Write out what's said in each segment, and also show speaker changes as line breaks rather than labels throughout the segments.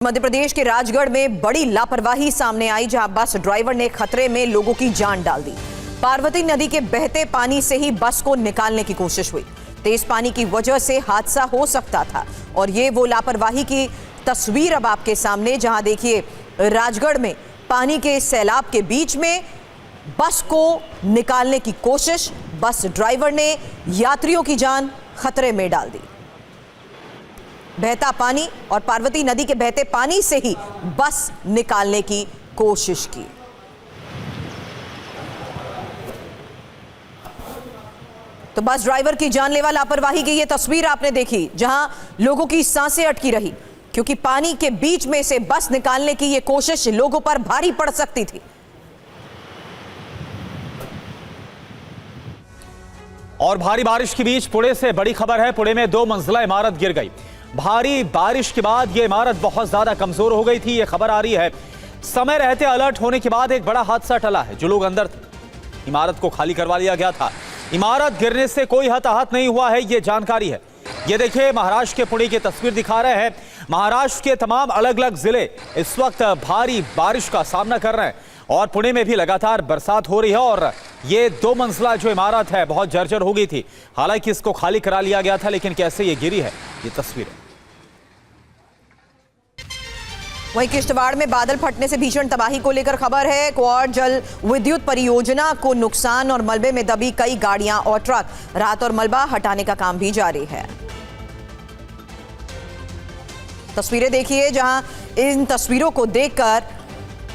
मध्य प्रदेश के राजगढ़ में बड़ी लापरवाही सामने आई, जहां बस ड्राइवर ने खतरे में लोगों की जान डाल दी। पार्वती नदी के बहते पानी से ही बस को निकालने की कोशिश हुई। तेज पानी की वजह से हादसा हो सकता था और ये वो लापरवाही की तस्वीर अब आपके सामने, जहां देखिए राजगढ़ में पानी के सैलाब के बीच में बस को निकालने की कोशिश, बस ड्राइवर ने यात्रियों की जान खतरे में डाल दी। बहता पानी और पार्वती नदी के बहते पानी से ही बस निकालने की कोशिश की। तो बस ड्राइवर की जानलेवा लापरवाही की ये तस्वीर आपने देखी, जहां लोगों की सांसें अटकी रही, क्योंकि पानी के बीच में से बस निकालने की ये कोशिश लोगों पर भारी पड़ सकती थी।
और भारी बारिश के बीच पुणे से बड़ी खबर है। पुणे में 2 मंजिला इमारत गिर गई। भारी बारिश के बाद यह इमारत बहुत ज्यादा कमजोर हो गई थी। यह खबर आ रही है समय रहते अलर्ट होने के बाद एक बड़ा हादसा टला है। जो लोग अंदर थे, इमारत को खाली करवा लिया गया था। इमारत गिरने से कोई हताहत नहीं हुआ है, यह जानकारी है। यह देखिए महाराष्ट्र के पुणे की तस्वीर दिखा रहे हैं। महाराष्ट्र के तमाम अलग अलग जिले इस वक्त भारी बारिश का सामना कर रहे हैं और पुणे में भी लगातार बरसात हो रही है। और ये 2 मंजिला जो इमारत है बहुत जर्जर हो गई थी। हालांकि इसको खाली करा लिया गया था, लेकिन कैसे ये गिरी है ये तस्वीरें।
वहीं किश्तवाड़ में बादल फटने से भीषण तबाही को लेकर खबर है। क्वाड जल विद्युत परियोजना को नुकसान और मलबे में दबी कई गाड़ियां और ट्रक। राहत और मलबा हटाने का काम भी जारी है। तस्वीरें देखिए, जहां इन तस्वीरों को देखकर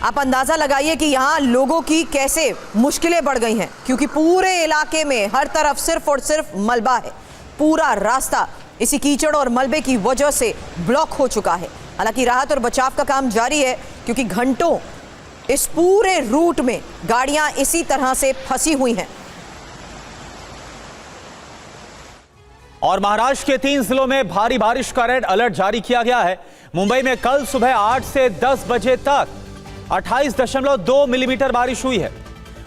आप अंदाजा लगाइए कि यहां लोगों की कैसे मुश्किलें बढ़ गई हैं, क्योंकि पूरे इलाके में हर तरफ सिर्फ और सिर्फ मलबा है। पूरा रास्ता इसी कीचड़ और मलबे की वजह से ब्लॉक हो चुका है। हालांकि राहत और बचाव का काम जारी है, क्योंकि घंटों इस पूरे रूट में गाड़ियां इसी तरह से फंसी हुई हैं।
और महाराष्ट्र के 3 जिलों में भारी बारिश का रेड अलर्ट जारी किया गया है। मुंबई में कल सुबह 8 से 10 बजे तक 28.2 मिलीमीटर बारिश हुई है।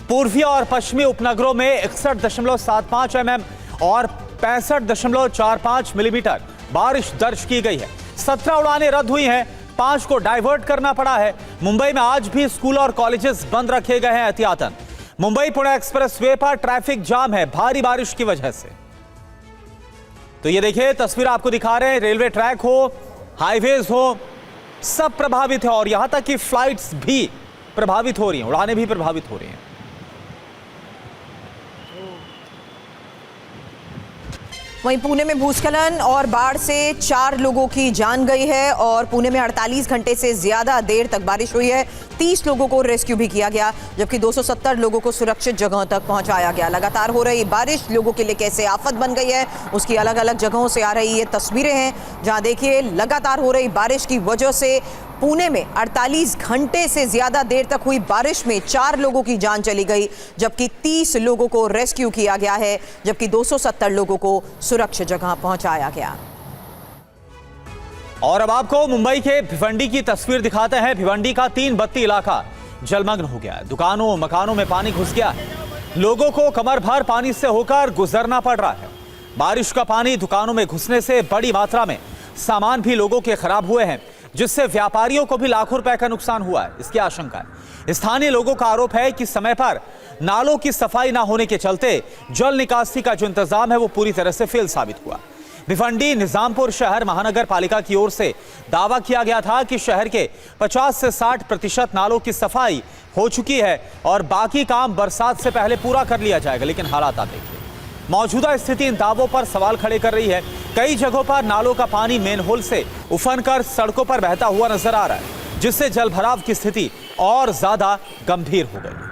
पूर्वी और पश्चिमी उपनगरों में 61.75 mm और 65.45 मिलीमीटर बारिश दर्ज की गई है। 17 उड़ानें रद्द हुई हैं, 5 को डाइवर्ट करना पड़ा है। मुंबई में आज भी स्कूल और कॉलेजेस बंद रखे गए हैं एहतियातन। मुंबई पुणे एक्सप्रेसवे पर ट्रैफिक जाम है भारी बारिश की वजह से। तो ये देखिए तस्वीर आपको दिखा रहे हैं। रेलवे ट्रैक हो, हाईवेज हो, सब प्रभावित है और यहां तक कि फ्लाइट्स भी प्रभावित हो रही हैं, उड़ानें भी प्रभावित हो रही हैं।
वहीं पुणे में भूस्खलन और बाढ़ से 4 लोगों की जान गई है और पुणे में 48 घंटे से ज्यादा देर तक बारिश हुई है। 30 लोगों को रेस्क्यू भी किया गया, जबकि 270 लोगों को सुरक्षित जगहों तक पहुंचाया गया। लगातार हो रही बारिश लोगों के लिए कैसे आफत बन गई है, उसकी अलग अलग जगहों से आ रही ये तस्वीरें हैं, जहां देखिए लगातार हो रही बारिश की वजह से पुणे में 48 घंटे से ज्यादा देर तक हुई बारिश में 4 लोगों की जान चली गई, जबकि 30 लोगों को रेस्क्यू किया गया है, जबकि 270 लोगों को सुरक्षित जगह पहुंचाया गया।
और अब आपको मुंबई के भिवंडी की तस्वीर दिखाते हैं। भिवंडी का 3 बत्ती इलाका जलमग्न हो गया है। दुकानों मकानों में पानी घुस गया है। लोगों को कमर भर पानी से होकर गुजरना पड़ रहा है। बारिश का पानी दुकानों में घुसने से बड़ी मात्रा में सामान भी लोगों के खराब हुए हैं, जिससे व्यापारियों को भी लाखों रुपए का नुकसान हुआ है, इसकी आशंका है। स्थानीय लोगों का आरोप है कि समय पर नालों की सफाई ना होने के चलते जल निकासी का जो इंतजाम है वो पूरी तरह से फेल साबित हुआ। भिवंडी निजामपुर शहर महानगर पालिका की ओर से दावा किया गया था कि शहर के 50 से 60% नालों की सफाई हो चुकी है और बाकी काम बरसात से पहले पूरा कर लिया जाएगा, लेकिन हालात आप देखिए। मौजूदा स्थिति इन दावों पर सवाल खड़े कर रही है। कई जगहों पर नालों का पानी मेन होल से उफनकर सड़कों पर बहता हुआ नजर आ रहा है, जिससे जलभराव की स्थिति और ज्यादा गंभीर हो गई।